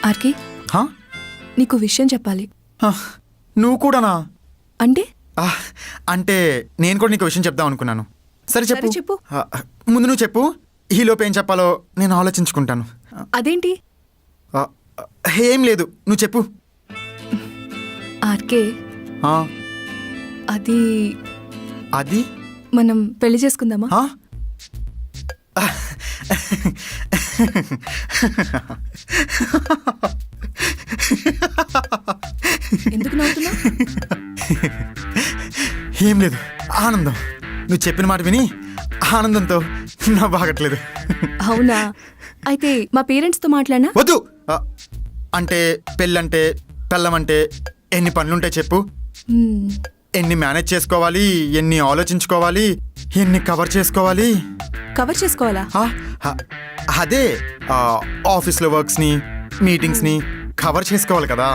RK, హా? నీకు విషయం చెప్పాలి. హా, నువ్వు కూడానా? అంటే అంటే నేను కూడా నీకు విషయం చెప్దాం అనుకున్నాను. సరే చెప్పు. సరే చెప్పు. ముందు నువ్వు చెప్పు, ఈలోపు ఏం చెప్పాలో నేను ఆలోచించుకుంటాను. అదేంటి? ఆ, ఏం లేదు, నువ్వు చెప్పు. ఆర్కే, ఆ, అది అది మనం పెళ్లి చేసుకుందామా? ఆ? ఎందుకు నవ్వుతున్నావు? ఏం లేదు, ఆనందం. నువ్వు చెప్పిన మాట విని ఆనందంతో నా బాగట్లేదు. అవునా? అయితే మా పేరెంట్స్తో మాట్లాడినా? వద్దు. అంటే పెళ్ళంటే పెళ్ళమంటే ఎన్ని పనులుంటాయి చెప్పు. ఎన్ని మేనేజ్ చేసుకోవాలి, ఎన్ని ఆలోచించుకోవాలి, ఎన్ని కవర్ చేసుకోవాలి. కవర్ చేసుకోవాలా? అదే ఆఫీస్లో వర్క్స్ని, మీటింగ్స్ని కవర్ చేసుకోవాలి కదా.